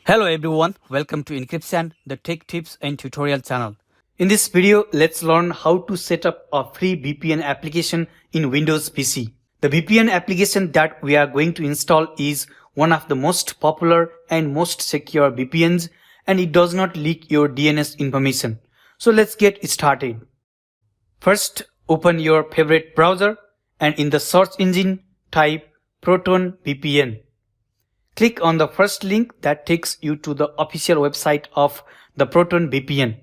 Hello everyone, welcome to Encryption, the tech tips and tutorial channel. In this video, let's learn how to set up a free VPN application in Windows PC. The VPN application that we are going to install is one of the most popular and most secure VPNs, and it does not leak your DNS information. So let's get started. First, open your favorite browser and in the search engine type Proton VPN. Click on the first link that takes you to the official website of the Proton VPN.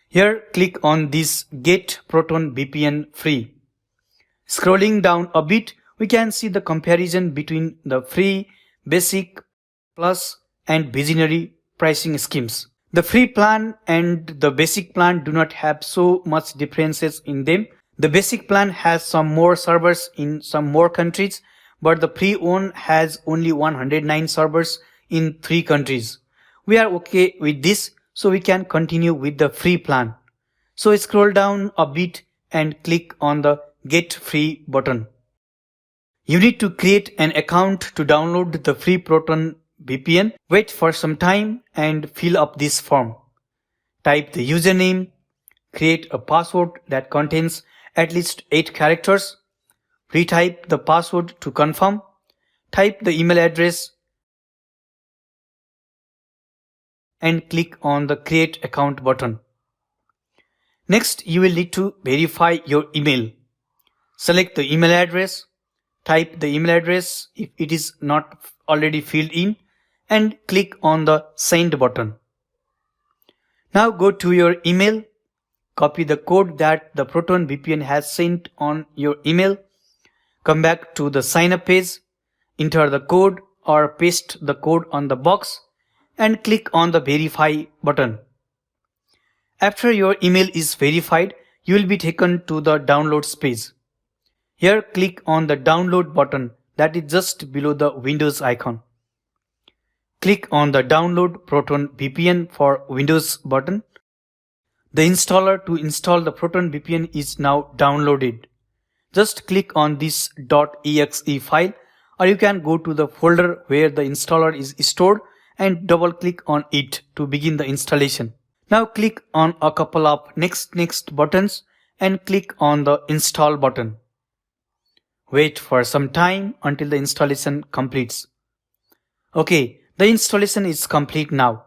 Here, click on this Get Proton VPN Free. Scrolling down a bit, we can see the comparison between the free, basic, plus and visionary pricing schemes. The free plan and the basic plan do not have so much differences in them. The basic plan has some more servers in some more countries, but the free one has only 109 servers in 3 countries. We are okay with this, so we can continue with the free plan. So scroll down a bit and click on the Get Free button. You need to create an account to download the free Proton VPN. Wait for some time and fill up this form. Type the username, create a password that contains at least 8 characters. Retype the password to confirm. Type the email address and click on the Create Account button. Next, you will need to verify your email. Select the email address. Type the email address if it is not already filled in and click on the Send button. Now go to your email. Copy the code that the Proton VPN has sent on your email. Come back to the sign up page, enter the code or paste the code on the box and click on the verify button. After your email is verified, you will be taken to the downloads page. Here click on the download button that is just below the Windows icon. Click on the download Proton VPN for Windows button. The installer to install the Proton VPN is now downloaded. Just click on this .exe file, or you can go to the folder where the installer is stored and double click on it to begin the installation. Now click on a couple of next buttons and click on the install button. Wait for some time until the installation completes. Okay, the installation is complete now.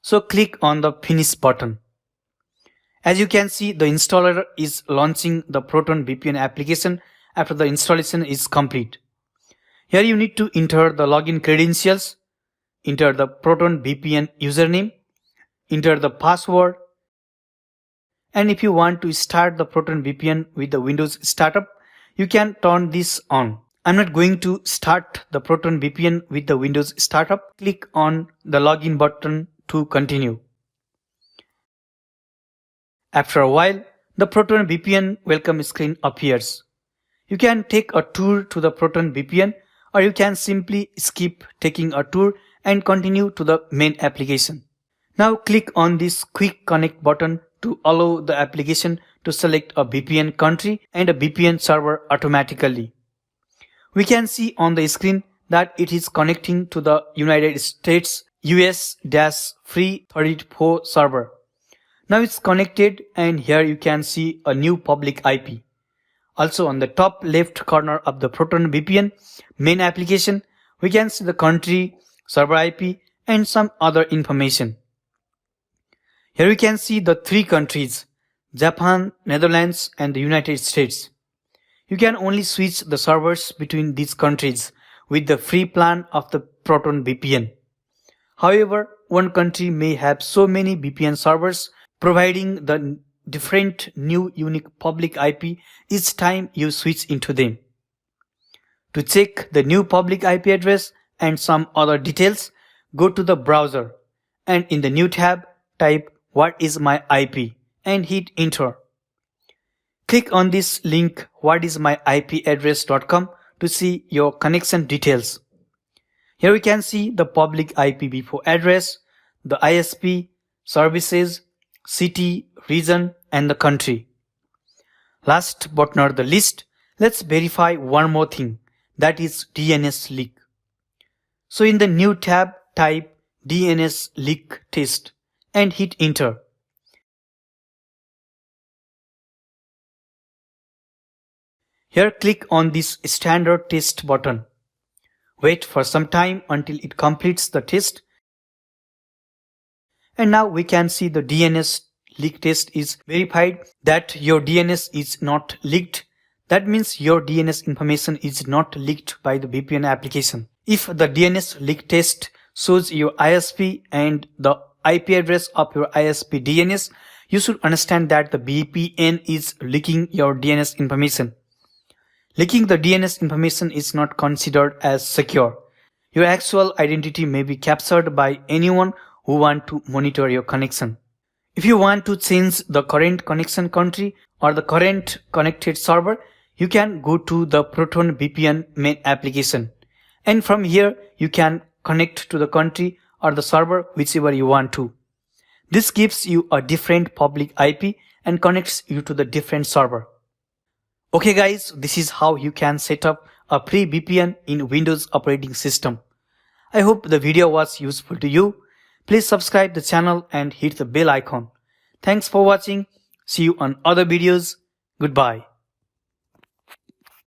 So click on the finish button. As you can see, the installer is launching the Proton VPN application after the installation is complete. Here you need to enter the login credentials, enter the Proton VPN username, enter the password, and if you want to start the Proton VPN with the Windows startup, you can turn this on. I'm not going to start the Proton VPN with the Windows startup. Click on the login button to continue. After a while, the Proton VPN welcome screen appears. You can take a tour to the Proton VPN, or you can simply skip taking a tour and continue to the main application. Now click on this Quick Connect button to allow the application to select a VPN country and a VPN server automatically. We can see on the screen that it is connecting to the United States US-free 34 server. Now it's connected and here you can see a new public IP. Also on the top left corner of the Proton VPN main application, we can see the country, server IP and some other information. Here we can see the 3 countries, Japan, Netherlands and the United States. You can only switch the servers between these countries with the free plan of the Proton VPN. However, one country may have so many VPN servers providing the different new unique public IP each time you switch into them. To check the new public IP address and some other details, go to the browser and in the new tab type "What is my IP" and hit enter. Click on this link whatismyipaddress.com to see your connection details. Here we can see the public IPv4 address, the ISP, services, city, region and the country. Last but not the least, let's verify one more thing, that is DNS leak. So in the new tab type DNS Leak Test and hit enter. Here click on this standard test button. Wait for some time until it completes the test. And now we can see the DNS leak test is verified that your DNS is not leaked. That means your DNS information is not leaked by the VPN application. If the DNS leak test shows your ISP and the IP address of your ISP DNS, you should understand that the VPN is leaking your DNS information. Leaking the DNS information is not considered as secure. Your actual identity may be captured by anyone who want to monitor your connection. If you want to change the current connection country or the current connected server, you can go to the Proton VPN main application. And from here, you can connect to the country or the server whichever you want to. This gives you a different public IP and connects you to the different server. Okay guys, this is how you can set up a free VPN in Windows operating system. I hope the video was useful to you. Please subscribe the channel and hit the bell icon. Thanks for watching. See you on other videos. Goodbye.